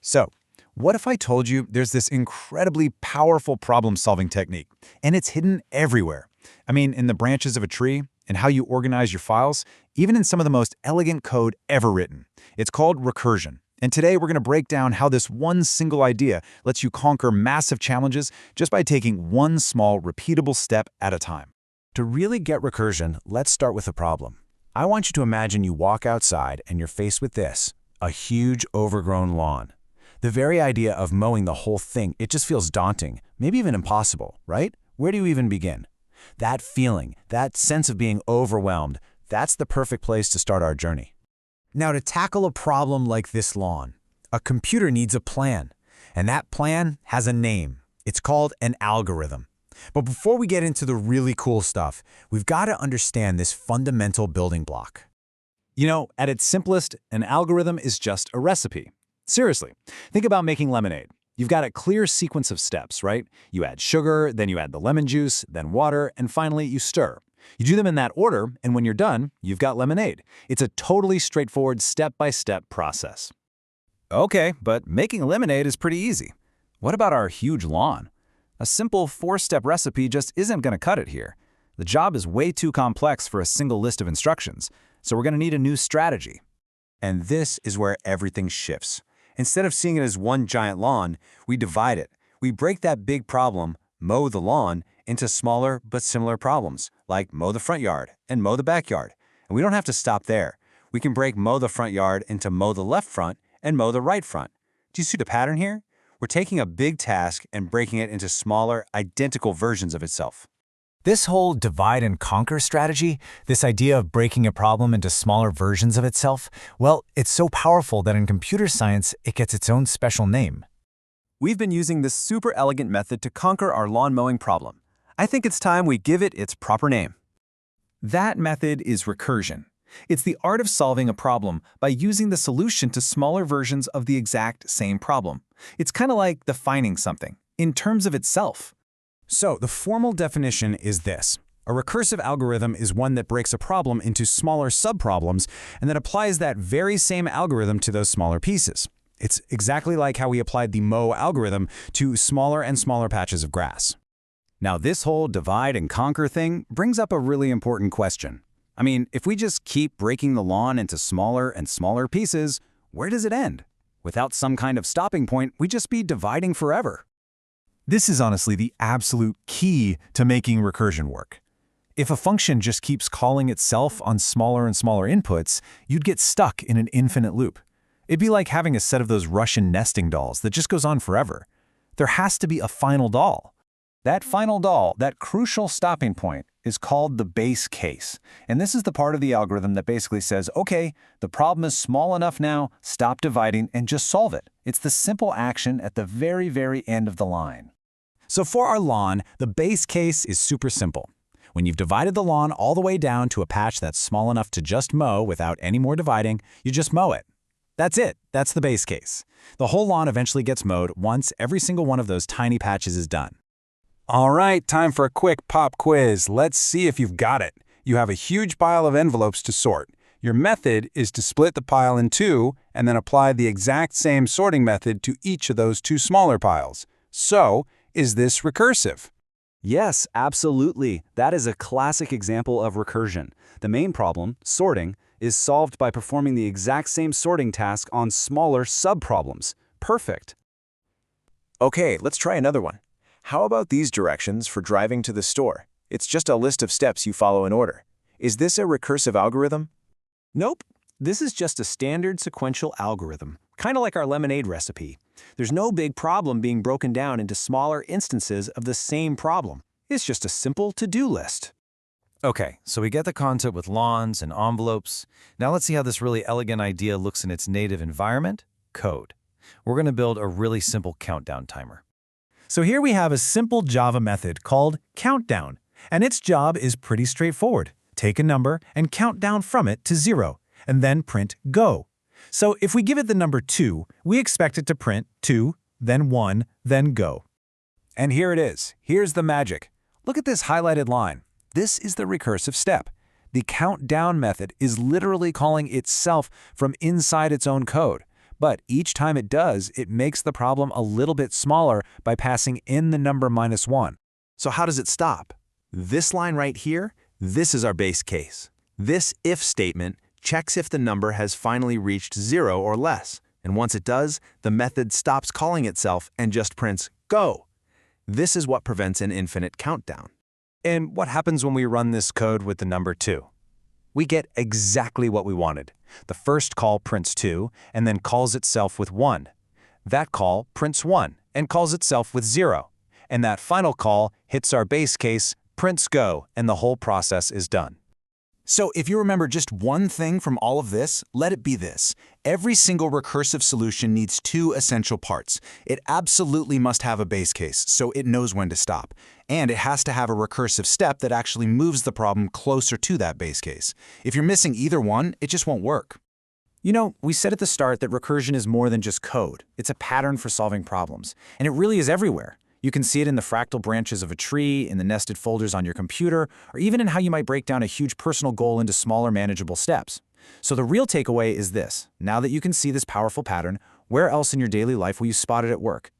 So, what if I told you there's this incredibly powerful problem-solving technique, and it's hidden everywhere? I mean, in the branches of a tree, and how you organize your files, even in some of the most elegant code ever written. It's called recursion. And today we're going to break down how this one single idea lets you conquer massive challenges just by taking one small, repeatable step at a time. To really get recursion, let's start with a problem. I want you to imagine you walk outside and you're faced with this, a huge overgrown lawn. The very idea of mowing the whole thing, it just feels daunting, maybe even impossible, right? Where do you even begin? That feeling, that sense of being overwhelmed, that's the perfect place to start our journey. Now, to tackle a problem like this lawn, a computer needs a plan, and that plan has a name. It's called an algorithm. But before we get into the really cool stuff, we've got to understand this fundamental building block. You know, at its simplest, an algorithm is just a recipe. Seriously, think about making lemonade. You've got a clear sequence of steps, right? You add sugar, then you add the lemon juice, then water, and finally you stir. You do them in that order, and when you're done, you've got lemonade. It's a totally straightforward step-by-step process. Okay, but making lemonade is pretty easy. What about our huge lawn? A simple 4-step recipe just isn't going to cut it here. The job is way too complex for a single list of instructions, so we're going to need a new strategy. And this is where everything shifts. Instead of seeing it as one giant lawn, we divide it. We break that big problem, mow the lawn, into smaller but similar problems, like mow the front yard and mow the backyard. And we don't have to stop there. We can break mow the front yard into mow the left front and mow the right front. Do you see the pattern here? We're taking a big task and breaking it into smaller, identical versions of itself. This whole divide and conquer strategy, this idea of breaking a problem into smaller versions of itself, well, it's so powerful that in computer science, it gets its own special name. We've been using this super elegant method to conquer our lawn mowing problem. I think it's time we give it its proper name. That method is recursion. It's the art of solving a problem by using the solution to smaller versions of the exact same problem. It's kind of like defining something in terms of itself. So, the formal definition is this. A recursive algorithm is one that breaks a problem into smaller subproblems and then applies that very same algorithm to those smaller pieces. It's exactly like how we applied the mow algorithm to smaller and smaller patches of grass. Now, this whole divide and conquer thing brings up a really important question. I mean, if we just keep breaking the lawn into smaller and smaller pieces, where does it end? Without some kind of stopping point, we'd just be dividing forever. This is honestly the absolute key to making recursion work. If a function just keeps calling itself on smaller and smaller inputs, you'd get stuck in an infinite loop. It'd be like having a set of those Russian nesting dolls that just goes on forever. There has to be a final doll. That final doll, that crucial stopping point, is called the base case. And this is the part of the algorithm that basically says, okay, the problem is small enough now, stop dividing and just solve it. It's the simple action at the very, very end of the line. So for our lawn, the base case is super simple. When you've divided the lawn all the way down to a patch that's small enough to just mow without any more dividing, you just mow it. That's it. That's the base case. The whole lawn eventually gets mowed once every single one of those tiny patches is done. All right, time for a quick pop quiz. Let's see if you've got it. You have a huge pile of envelopes to sort. Your method is to split the pile in two and then apply the exact same sorting method to each of those two smaller piles. So, is this recursive? Yes, absolutely. That is a classic example of recursion. The main problem, sorting, is solved by performing the exact same sorting task on smaller subproblems. Perfect. Okay, let's try another one. How about these directions for driving to the store? It's just a list of steps you follow in order. Is this a recursive algorithm? Nope. This is just a standard sequential algorithm, kind of like our lemonade recipe. There's no big problem being broken down into smaller instances of the same problem. It's just a simple to-do list. Okay, so we get the concept with lawns and envelopes. Now let's see how this really elegant idea looks in its native environment, code. We're going to build a really simple countdown timer. So here we have a simple Java method called countdown, and its job is pretty straightforward. Take a number and count down from it to 0, and then print go. So if we give it the number 2, we expect it to print 2, then 1, then go. And here it is. Here's the magic. Look at this highlighted line. This is the recursive step. The countdown method is literally calling itself from inside its own code. But each time it does, it makes the problem a little bit smaller by passing in the number -1. So how does it stop? This line right here, this is our base case. This if statement checks if the number has finally reached 0 or less, and once it does, the method stops calling itself and just prints go. This is what prevents an infinite countdown. And what happens when we run this code with the number 2? We get exactly what we wanted. The first call prints 2 and then calls itself with 1. That call prints 1 and calls itself with 0. And that final call hits our base case, prints go, and the whole process is done. So if you remember just one thing from all of this, let it be this. Every single recursive solution needs two essential parts. It absolutely must have a base case, so it knows when to stop. And it has to have a recursive step that actually moves the problem closer to that base case. If you're missing either one, it just won't work. You know, we said at the start that recursion is more than just code. It's a pattern for solving problems. And it really is everywhere. You can see it in the fractal branches of a tree, in the nested folders on your computer, or even in how you might break down a huge personal goal into smaller, manageable steps. So the real takeaway is this. Now that you can see this powerful pattern, where else in your daily life will you spot it at work?